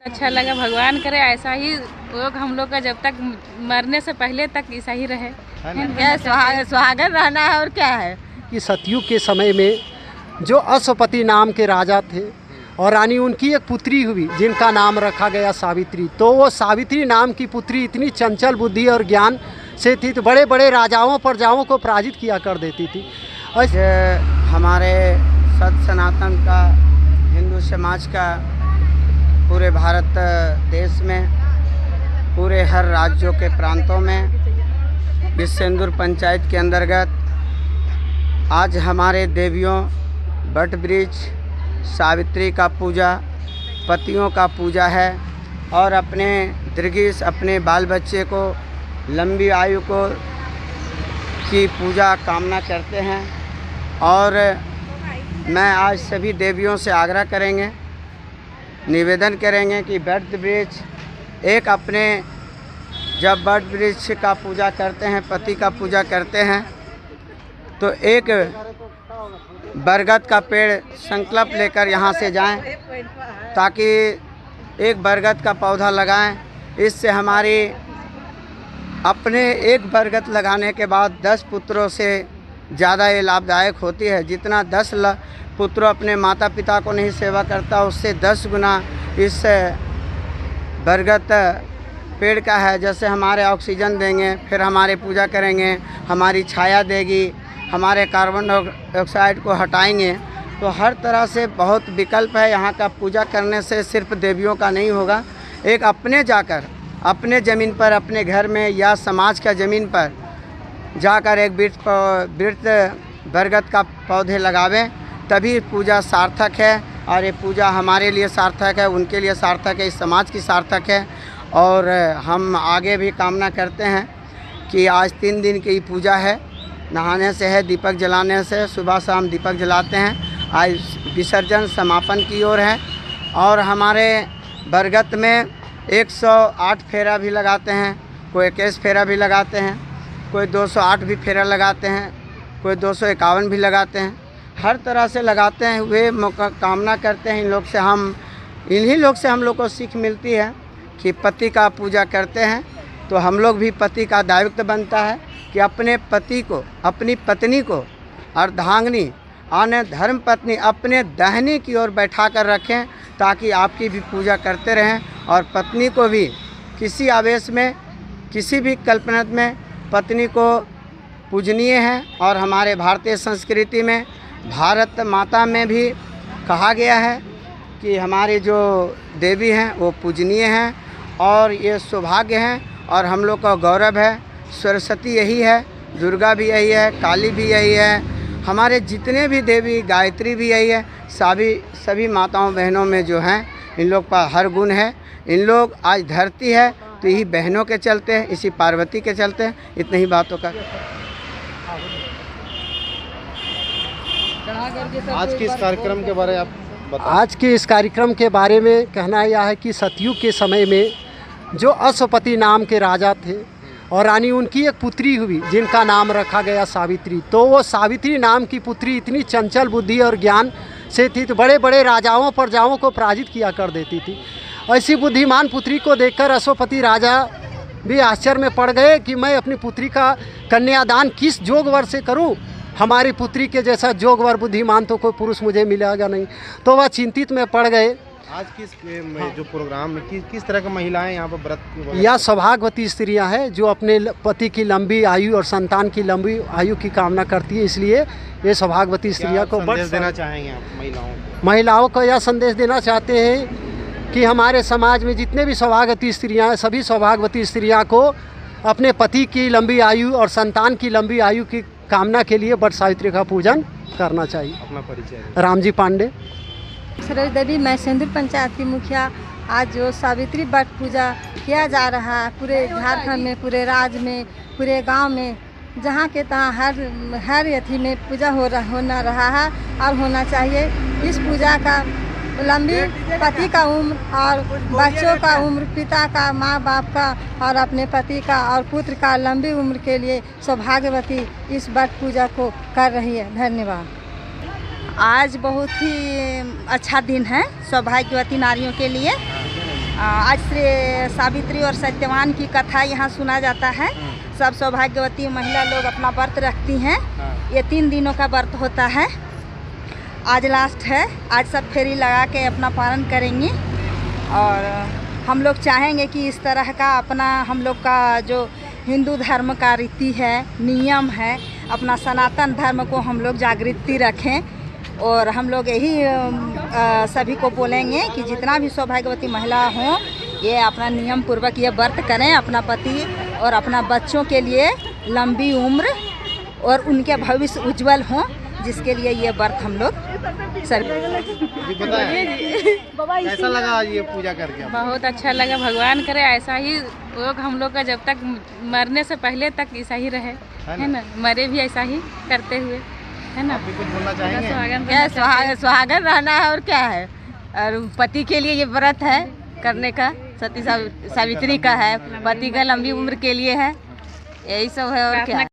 अच्छा लगा। भगवान करे ऐसा ही लोग हम लोग का जब तक मरने से पहले तक ऐसा ही रहे। क्या सुहागन रहना है और क्या है कि सतयुग के समय में जो अश्वपति नाम के राजा थे और रानी, उनकी एक पुत्री हुई जिनका नाम रखा गया सावित्री। तो वो सावित्री नाम की पुत्री इतनी चंचल बुद्धि और ज्ञान से थी तो बड़े बड़े राजाओं प्रजाओं को पराजित किया कर देती थी। हमारे सत सनातन का हिंदू समाज का पूरे भारत देश में, पूरे हर राज्यों के प्रांतों में विश्वेंदुर पंचायत के अंतर्गत आज हमारे देवियों बट वृक्ष सावित्री का पूजा, पतियों का पूजा है और अपने दीर्घायुष्य अपने बाल बच्चे को लंबी आयु को की पूजा कामना करते हैं। और मैं आज सभी देवियों से आग्रह करेंगे, निवेदन करेंगे कि वट वृक्ष एक अपने जब वट वृक्ष का पूजा करते हैं, पति का पूजा करते हैं, तो एक बरगद का पेड़ संकल्प लेकर यहाँ से जाएं ताकि एक बरगद का पौधा लगाएं। इससे हमारी अपने एक बरगद लगाने के बाद 10 पुत्रों से ज़्यादा ये लाभदायक होती है। जितना 10 पुत्र अपने माता पिता को नहीं सेवा करता, उससे 10 गुना इस बरगद पेड़ का है। जैसे हमारे ऑक्सीजन देंगे, फिर हमारे पूजा करेंगे, हमारी छाया देगी, हमारे कार्बन डाइऑक्साइड को हटाएंगे। तो हर तरह से बहुत विकल्प है यहाँ का। पूजा करने से सिर्फ देवियों का नहीं होगा, एक अपने जाकर अपने ज़मीन पर, अपने घर में या समाज का ज़मीन पर जाकर एक वृक्ष बरगद का पौधे लगावें, तभी पूजा सार्थक है। और ये पूजा हमारे लिए सार्थक है, उनके लिए सार्थक है, इस समाज की सार्थक है। और हम आगे भी कामना करते हैं कि आज 3 दिन की पूजा है, नहाने से है, दीपक जलाने से, सुबह शाम दीपक जलाते हैं। आज विसर्जन समापन की ओर है और हमारे बरगद में 108 फेरा भी लगाते हैं, कोई 21 फेरा भी लगाते हैं, कोई 208 भी फेरा लगाते हैं, कोई 251 भी लगाते हैं। हर तरह से लगाते हैं हुए कामना करते हैं। इन्हीं लोग से हम लोग को सीख मिलती है कि पति का पूजा करते हैं तो हम लोग भी पति का दायित्व बनता है कि अपने पति को, अपनी पत्नी को अर्धांगिनी आने धर्म पत्नी अपने दाहिनी की ओर बैठा कर रखें ताकि आपकी भी पूजा करते रहें। और पत्नी को भी किसी आवेश में, किसी भी कल्पना में पत्नी को पूजनीय है। और हमारे भारतीय संस्कृति में, भारत माता में भी कहा गया है कि हमारे जो देवी हैं वो पूजनीय हैं और ये सौभाग्य हैं और हम लोग का गौरव है। सरस्वती यही है, दुर्गा भी यही है, काली भी यही है, हमारे जितने भी देवी, गायत्री भी यही है। सभी माताओं बहनों में जो हैं इन लोग का हर गुण है। इन लोग आज धरती है तो यही बहनों के चलते हैं, इसी पार्वती के चलते हैं। इतनी ही बातों का आज के इस कार्यक्रम के बारे में आप बताएं। आज के इस कार्यक्रम के बारे में कहना यह है कि सतयुग के समय में जो अश्वपति नाम के राजा थे और रानी, उनकी एक पुत्री हुई जिनका नाम रखा गया सावित्री। तो वो सावित्री नाम की पुत्री इतनी चंचल बुद्धि और ज्ञान से थी तो बड़े बड़े राजाओं प्रजाओं को पराजित किया कर देती थी। ऐसी बुद्धिमान पुत्री को देखकर अश्वपति राजा भी आश्चर्य में पड़ गए कि मैं अपनी पुत्री का कन्यादान किस जोगवर से करूं। हमारी पुत्री के जैसा जोगवर बुद्धिमान तो कोई पुरुष मुझे मिलेगा नहीं। तो वह चिंतित में पड़ गए। आज जो प्रोग्राम में किस तरह की महिलाएं यहाँ पर व्रत या सौभाग्यवती स्त्रियां हैं जो अपने पति की लंबी आयु और संतान की लंबी आयु की कामना करती है। इसलिए ये सौभाग्यवती स्त्रियां को संदेश देना चाहेंगे आप महिलाओं को यह संदेश देना चाहते हैं कि हमारे समाज में जितने भी सौभाग्यवती स्त्रियां हैं, सभी सौभाग्यवती स्त्रियां को अपने पति की लंबी आयु और संतान की लंबी आयु की कामना के लिए वट सावित्री का पूजन करना चाहिए। अपना परिचय। रामजी पांडे, सरोज देवी, मैं सिंदूर पंचायत की मुखिया। आज जो सावित्री वट पूजा किया जा रहा है पूरे झारखंड में, पूरे राज्य में, पूरे गांव में, जहां के तहां हर यथी में पूजा होना रहा है और होना चाहिए। इस पूजा का लंबी पति का उम्र और बच्चों का उम्र, पिता का, माँ बाप का और अपने पति का और पुत्र का लंबी उम्र के लिए सौभाग्यवती इस वट पूजा को कर रही है। धन्यवाद। आज बहुत ही अच्छा दिन है सौभाग्यवती नारियों के लिए आज से सावित्री और सत्यवान की कथा यहाँ सुना जाता है। सब सौभाग्यवती महिला लोग अपना व्रत रखती हैं। ये 3 दिनों का व्रत होता है। आज लास्ट है। आज सब फेरी लगा के अपना पालन करेंगी और हम लोग चाहेंगे कि इस तरह का अपना हम लोग का जो हिंदू धर्म का रीति है, नियम है, अपना सनातन धर्म को हम लोग जागृति रखें। और हम लोग यही सभी को बोलेंगे कि जितना भी सौभाग्यवती महिला हों, ये अपना नियम पूर्वक ये व्रत करें, अपना पति और अपना बच्चों के लिए लंबी उम्र और उनके भविष्य उज्जवल हों, जिसके लिए ये व्रत हम लोग जी बताएं, कैसा लगा आज ये पूजा करके? बहुत अच्छा लगा। भगवान करे ऐसा ही लोग हम लोग का जब तक मरने से पहले तक ऐसा ही रहे, है ना, मरे भी ऐसा ही करते हुए, है ना। आप भी कुछ बोलना चाहेंगे? क्या सुहागन रहना है और क्या है। और पति के लिए ये व्रत है करने का, सती सावित्री का है, पति का लंबी उम्र के लिए है, यही सब है और क्या।